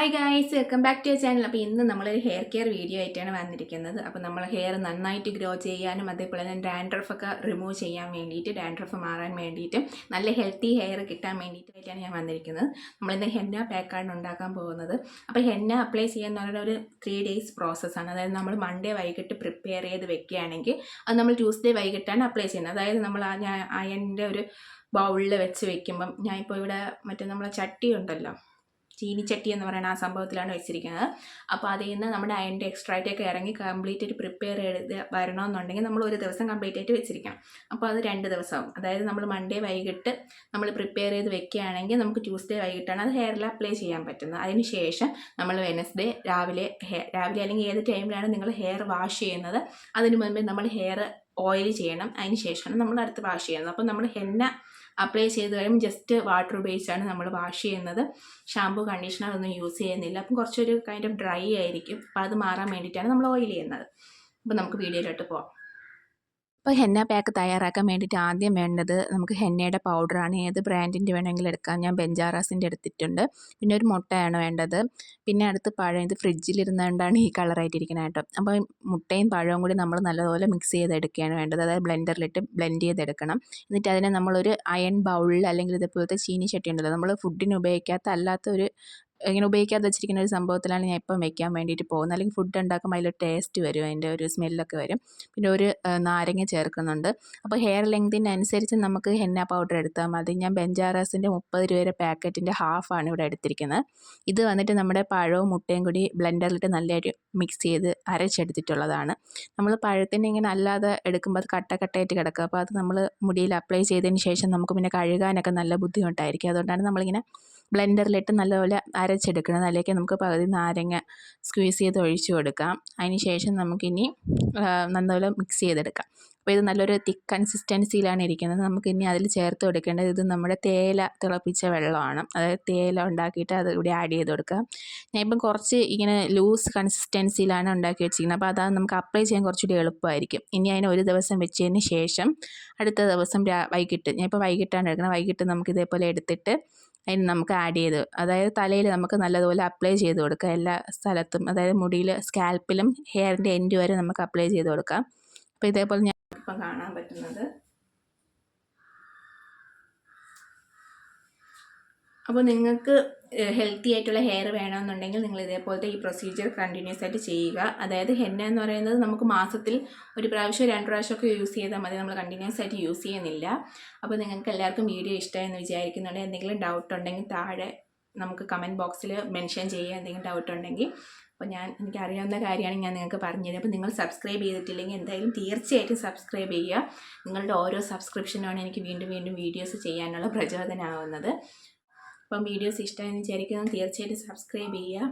Hi guys, welcome back to your channel. അപ്പോൾ ഇന്ന് നമ്മളൊരു ഹെയർ കെയർ വീഡിയോ ആയിട്ടാണ് വന്നിരിക്കുന്നത്. അപ്പോൾ നമ്മൾ ഹെയർ നന്നായിട്ട് ഗ്രോ ചെയ്യാനും അതേപോലെ തന്നെ ഡാൻഡ്രഫ് ഒക്കെ റിമൂവ് ചെയ്യാൻ വേണ്ടിയിട്ട്, ഡാൻഡ്രഫ് മാറാൻ വേണ്ടിയിട്ടും നല്ല ഹെൽത്തി ഹെയർ കിട്ടാൻ വേണ്ടിയിട്ടായിട്ടാണ് ഞാൻ വന്നിരിക്കുന്നത്. നമ്മളിന്ന് ഹെന്ന പാക്കാണ് ഉണ്ടാക്കാൻ പോകുന്നത്. അപ്പോൾ ഹെന്ന അപ്ലൈ ചെയ്യാന്ന് പറയുന്ന ഒരു 3 days പ്രോസസ്സാണ്. അതായത് നമ്മൾ മൺഡേ വൈകിട്ട് പ്രിപ്പയർ ചെയ്ത് വെക്കുകയാണെങ്കിൽ അത് നമ്മൾ ട്യൂസ്ഡേ വൈകിട്ടാണ് അപ്ലൈ ചെയ്യുന്നത്. അതായത് നമ്മൾ അയണിൻ്റെ ഒരു ബൗളിൽ വെച്ച് വെക്കുമ്പം, ഞാനിപ്പോൾ ഇവിടെ മറ്റേ നമ്മളെ ചട്ടി ഉണ്ടല്ലോ, ചീനിച്ചട്ടി എന്ന് പറയുന്ന ആ സംഭവത്തിലാണ് വെച്ചിരിക്കുന്നത്. അപ്പോൾ അതിൽ നിന്ന് നമ്മുടെ അയണിൻ്റെ എക്സ്ട്രാക്റ്റൊക്കെ ഇറങ്ങി കംപ്ലീറ്റ് ആയിട്ട് പ്രിപ്പയർ ചെയ്ത് വരണമെന്നുണ്ടെങ്കിൽ നമ്മൾ ഒരു ദിവസം കംപ്ലീറ്റ് ആയിട്ട് വെച്ചിരിക്കണം. അപ്പോൾ അത് 2 ദിവസമാവും. അതായത് നമ്മൾ മൺഡേ വൈകിട്ട് നമ്മൾ പ്രിപ്പയർ ചെയ്ത് വെക്കുകയാണെങ്കിൽ നമുക്ക് ട്യൂസ്ഡേ വൈകിട്ടാണ് അത് ഹെയറിൽ അപ്ലൈ ചെയ്യാൻ പറ്റുന്നത്. അതിന് ശേഷം നമ്മൾ വെനസ്ഡേ രാവിലെ അല്ലെങ്കിൽ ഏത് ടൈമിലാണ് നിങ്ങൾ ഹെയർ വാഷ് ചെയ്യുന്നത് അതിന് മുൻപേ നമ്മൾ ഹെയർ ഓയിൽ ചെയ്യണം. അതിന് ശേഷമാണ് നമ്മൾ അടുത്ത് വാഷ് ചെയ്യുന്നത്. അപ്പോൾ നമ്മൾ ഹെന്ന അപ്ലൈ ചെയ്ത് കഴിയുമ്പോൾ ജസ്റ്റ് വാട്ടർ ഉപയോഗിച്ചാണ് നമ്മൾ വാഷ് ചെയ്യുന്നത്. ഷാമ്പൂ കണ്ടീഷണർ ഒന്നും യൂസ് ചെയ്യുന്നില്ല. അപ്പം കുറച്ചൊരു കൈൻഡ് ഓഫ് ഡ്രൈ ആയിരിക്കും. അപ്പോൾ അത് മാറാൻ വേണ്ടിയിട്ടാണ് നമ്മൾ ഓയിൽ ചെയ്യുന്നത്. അപ്പോൾ നമുക്ക് വീഡിയോയിലോട്ട് പോകാം. അപ്പോൾ ഹെന്ന പാക്ക് തയ്യാറാക്കാൻ വേണ്ടിയിട്ട് ആദ്യം വേണ്ടത് നമുക്ക് ഹെന്നയുടെ പൗഡറാണ്. ഏത് ബ്രാൻഡിൻ്റെ വേണമെങ്കിലും എടുക്കാം. ഞാൻ ബെഞ്ചാറാസിൻ്റെ എടുത്തിട്ടുണ്ട്. പിന്നെ ഒരു മുട്ടയാണ് വേണ്ടത്. പിന്നെ അടുത്ത് പഴം. ഇത് ഫ്രിഡ്ജിലിരുന്നുകൊണ്ടാണ് ഈ കളറായിട്ടിരിക്കുന്നത് കേട്ടോ. അപ്പോൾ മുട്ടയും പഴവും കൂടി നമ്മൾ നല്ലപോലെ മിക്സ് ചെയ്തെടുക്കുകയാണ് വേണ്ടത്. അതായത് ബ്ലെൻഡറിലിട്ട് ബ്ലെൻഡ് ചെയ്തെടുക്കണം. എന്നിട്ട് അതിനെ നമ്മളൊരു അയൺ ബൗളിൽ അല്ലെങ്കിൽ ഇതേപോലത്തെ ചീനി ചട്ടി ഉണ്ടല്ലോ, നമ്മൾ ഫുഡിന് ഉപയോഗിക്കാത്ത അല്ലാത്തൊരു ഇങ്ങനെ ഉപയോഗിക്കാതെ വെച്ചിരിക്കുന്ന ഒരു സംഭവത്തിലാണ് ഞാൻ ഇപ്പം വെക്കാൻ വേണ്ടിയിട്ട് പോകുന്നത്. അല്ലെങ്കിൽ ഫുഡ് ഉണ്ടാക്കുമ്പോൾ അതിൽ ടേസ്റ്റ് വരും, അതിൻ്റെ ഒരു സ്മെല്ലൊക്കെ വരും. പിന്നെ ഒരു നാരങ്ങ ചേർക്കുന്നുണ്ട്. അപ്പോൾ ഹെയർ ലെങ്തിനനുസരിച്ച് നമുക്ക് ഹെന്ന പൗഡർ എടുത്താൽ മതി. ഞാൻ ബെഞ്ചാറാസിൻ്റെ 30 രൂപയുടെ പാക്കറ്റിൻ്റെ ഹാഫാണ് ഇവിടെ എടുത്തിരിക്കുന്നത്. ഇത് വന്നിട്ട് നമ്മുടെ പഴവും മുട്ടയും കൂടി ബ്ലെൻഡറിലിട്ട് നല്ലൊരു മിക്സ് ചെയ്ത് അരച്ചെടുത്തിട്ടുള്ളതാണ്. നമ്മൾ പഴത്തിൻ്റെ ഇങ്ങനെ അല്ലാതെ എടുക്കുമ്പോൾ അത് കട്ടയായിട്ട് കിടക്കുക. അപ്പോൾ അത് നമ്മൾ മുടിയിൽ അപ്ലൈ ചെയ്തതിന് ശേഷം നമുക്ക് പിന്നെ കഴുകാനൊക്കെ നല്ല ബുദ്ധിമുട്ടായിരിക്കും. അതുകൊണ്ടാണ് നമ്മളിങ്ങനെ ബ്ലെൻഡറിലിട്ട് നല്ലപോലെ അരച്ചെടുക്കണം. അതിലേക്ക് നമുക്ക് പകുതി നാരങ്ങ സ്ക്വീസ് ചെയ്ത് ഒഴിച്ചു കൊടുക്കാം. അതിന് ശേഷം നമുക്കിനി നല്ലപോലെ മിക്സ് ചെയ്തെടുക്കാം. അപ്പോൾ ഇത് നല്ലൊരു തിക്ക് കൺസിസ്റ്റൻസിയിലാണ് ഇരിക്കുന്നത്. നമുക്കിനി അതിൽ ചേർത്ത് കൊടുക്കേണ്ടത് ഇത് നമ്മുടെ തേയില തിളപ്പിച്ച വെള്ളമാണ്. അതായത് തേയില ഉണ്ടാക്കിയിട്ട് അത് ഇവിടെ ആഡ് ചെയ്ത് കൊടുക്കാം. ഞാൻ ഇപ്പം കുറച്ച് ഇങ്ങനെ ലൂസ് കൺസിസ്റ്റൻസിയിലാണ് ഉണ്ടാക്കി വെച്ചിരിക്കുന്നത്. അപ്പോൾ അതാണ് നമുക്ക് അപ്ലൈ ചെയ്യാൻ കുറച്ചുകൂടി എളുപ്പമായിരിക്കും. ഇനി അതിന് ഒരു ദിവസം വെച്ചതിന് ശേഷം അടുത്ത ദിവസം വൈകിട്ട്, ഞാൻ ഇപ്പോൾ വൈകിട്ടാണ് എടുക്കുന്നത്, വൈകിട്ട് നമുക്ക് ഇതേപോലെ എടുത്തിട്ട് അതിന് നമുക്ക് ആഡ് ചെയ്ത്, അതായത് തലയിൽ നമുക്ക് നല്ലതുപോലെ അപ്ലൈ ചെയ്ത് കൊടുക്കാം. എല്ലാ സ്ഥലത്തും, അതായത് മുടിയിൽ, സ്കാൽപ്പിലും ഹെയറിൻ്റെ എൻഡ് വരെ നമുക്ക് അപ്ലൈ ചെയ്ത് കൊടുക്കാം. അപ്പോൾ ഇതേപോലെ ഞാൻ ഇപ്പം കാണാൻ പറ്റുന്നത്. അപ്പോൾ നിങ്ങൾക്ക് ഹെൽത്തി ആയിട്ടുള്ള ഹെയർ വേണമെന്നുണ്ടെങ്കിൽ നിങ്ങൾ ഇതേപോലത്തെ ഈ പ്രൊസീജിയർ കണ്ടിന്യൂസ് ആയിട്ട് ചെയ്യുക. അതായത് ഹെന്ന എന്ന് പറയുന്നത് നമുക്ക് മാസത്തിൽ 1 പ്രാവശ്യം 2 പ്രാവശ്യമൊക്കെ യൂസ് ചെയ്താൽ മതി. നമ്മൾ കണ്ടിന്യൂസ് ആയിട്ട് യൂസ് ചെയ്യുന്നില്ല. അപ്പോൾ നിങ്ങൾക്ക് എല്ലാവർക്കും വീഡിയോ ഇഷ്ടമായെന്ന് വിചാരിക്കുന്നുണ്ട്. എന്തെങ്കിലും ഡൗട്ട് ഉണ്ടെങ്കിൽ താഴെ നമുക്ക് കമൻറ്റ് ബോക്സിൽ മെൻഷൻ ചെയ്യുക, എന്തെങ്കിലും ഡൗട്ട് ഉണ്ടെങ്കിൽ. അപ്പോൾ എനിക്കറിയാവുന്ന കാര്യമാണ് ഞാൻ നിങ്ങൾക്ക് പറഞ്ഞുതരും. അപ്പോൾ നിങ്ങൾ സബ്സ്ക്രൈബ് ചെയ്തിട്ടില്ലെങ്കിൽ എന്തായാലും തീർച്ചയായിട്ടും സബ്സ്ക്രൈബ് ചെയ്യുക. നിങ്ങളുടെ ഓരോ സബ്സ്ക്രിപ്ഷനുമാണ് എനിക്ക് വീണ്ടും വീഡിയോസ് ചെയ്യാനുള്ള പ്രചോദനമാവുന്നത്. അപ്പം വീഡിയോസ് ഇഷ്ടമായെന്ന് വിചാരിക്കുന്നത് തീർച്ചയായിട്ടും സബ്സ്ക്രൈബ് ചെയ്യുക.